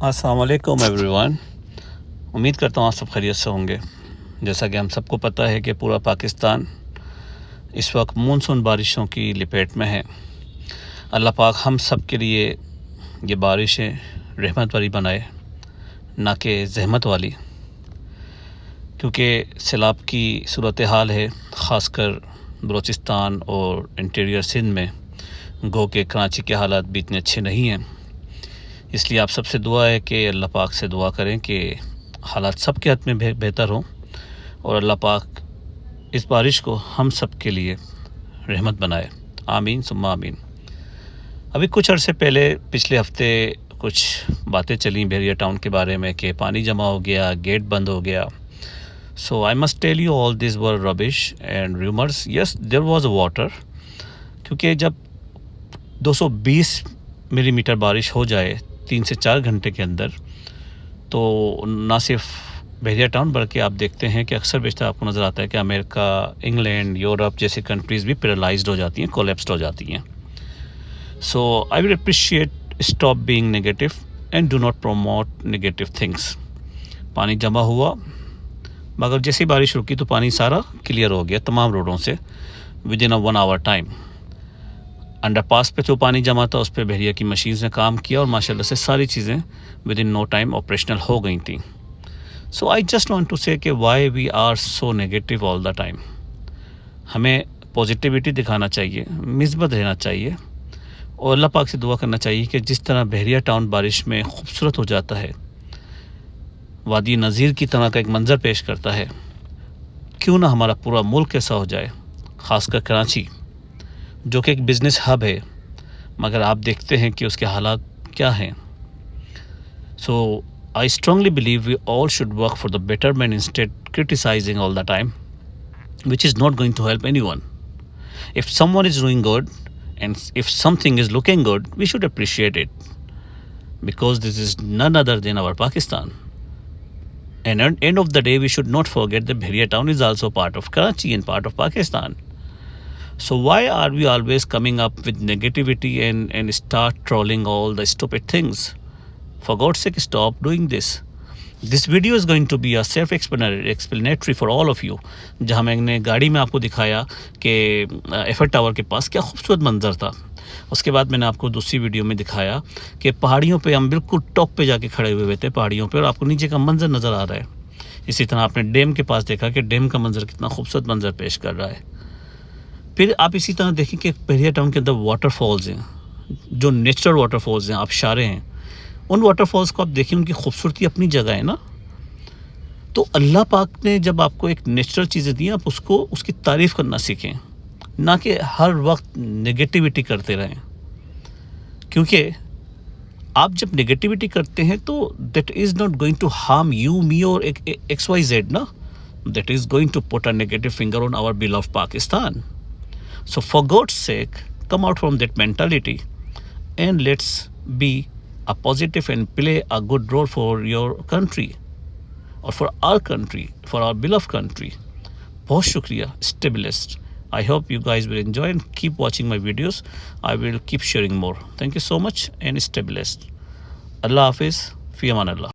अस्सलाम वालेकुम एवरीवन। उम्मीद करता हूँ आप सब खैरियत से होंगे। जैसा कि हम सबको पता है कि पूरा पाकिस्तान इस वक्त मानसून बारिशों की लपेट में है। अल्लाह पाक हम सब के लिए ये बारिशें रहमत वाली बनाए, ना कि ज़हमत वाली, क्योंकि सैलाब की सूरत हाल है, ख़ासकर बलूचिस्तान और इंटीरियर सिंध में। गो के कराची के हालात भी इतने अच्छे नहीं हैं, इसलिए आप सबसे दुआ है कि अल्लाह पाक से दुआ करें कि हालात सब के हद में बेहतर हों और अल्लाह पाक इस बारिश को हम सब के लिए रहमत बनाए। आमीन सुम्मा आमीन। अभी कुछ अरसे पहले पिछले हफ्ते कुछ बातें चली बहरिया टाउन के बारे में कि पानी जमा हो गया, गेट बंद हो गया। So I must tell you all this were rubbish and rumours. Yes, there was water, क्योंकि जब 220 मिलीमीटर बारिश हो जाए 3 से 4 घंटे के अंदर, तो ना सिर्फ बहरिया टाउन बल्कि आप देखते हैं कि अक्सर बेशतर आपको नज़र आता है कि अमेरिका, इंग्लैंड, यूरोप जैसी कंट्रीज़ भी पैरालाइज्ड हो जाती हैं, कोलैप्स्ड हो जाती हैं। So I will appreciate stop being negative and do not promote negative things. पानी जमा हुआ, मगर जैसी बारिश रुकी तो पानी सारा क्लियर हो गया तमाम रोडों से within a 1 hour time. Underpass पे जो पानी जमा था उस पर बहरिया की मशीन्स ने काम किया और माशाल्लाह से सारी चीज़ें within no time operational हो गई थी। So I just want to say कि why we are so negative all the time. हमें पॉजिटिविटी दिखाना चाहिए, मिसबत रहना चाहिए और अल्लाह पाक से दुआ करना चाहिए कि जिस तरह बहरिया टाउन बारिश में खूबसूरत हो जाता है, वादी नज़ीर की तरह का एक मंज़र पेश करता है, क्यों ना हमारा पूरा मुल्क ऐसा हो जाए, ख़ासकर कराची जो कि एक बिज़नेस हब है, मगर आप देखते हैं कि उसके हालात क्या हैं। So I strongly believe we all should work for the betterment instead criticising all the time, which is not going to help anyone. If someone is doing good and if something is looking good, we should appreciate it, because this is none other than our Pakistan. And at the end of the day, we should not forget that Bahria Town is also part of Karachi and part of Pakistan. So why are we always coming up with negativity and start trolling all the stupid things? For God's sake, stop doing this. This video is going to be a self-explanatory for all of you. जहाँ मैंने गाड़ी में आपको दिखाया कि एफर tower के पास क्या खूबसूरत मंजर था, उसके बाद मैंने आपको दूसरी वीडियो में दिखाया कि पहाड़ियों पे हम बिल्कुल टॉप पे जाके खड़े हुए थे पहाड़ियों पे और आपको नीचे का मंजर नज़र आ रहा है। इसी तरह आपने डैम के पास देखा कि डैम का मंजर कितना खूबसूरत मंजर पेश कर रहा है। फिर आप इसी तरह देखें कि बहरिया टाउन के अंदर वाटरफॉल्स हैं, जो नेचुरल वाटरफॉल्स हैं, आबशारें हैं। उन वाटरफॉल्स को आप देखिए, उनकी खूबसूरती अपनी जगह है ना। तो अल्लाह पाक ने जब आपको एक नेचुरल चीज़ें दी, आप उसको उसकी तारीफ़ करना सीखें, ना कि हर वक्त नेगेटिविटी करते रहें। क्योंकि आप जब नेगेटिविटी करते हैं तो that is not going to harm you, me और XYZ ना, that is going to put a negative finger on our beloved Pakistan. So for God's sake, come out from that mentality and let's be a positive and play a good role for your country or for our country, for our beloved country. बहुत शुक्रिया. Stay blessed. I hope you guys will enjoy and keep watching my videos. I will keep sharing more. Thank you so much and stay blessed. Allah Hafiz. Fi Aman Allah.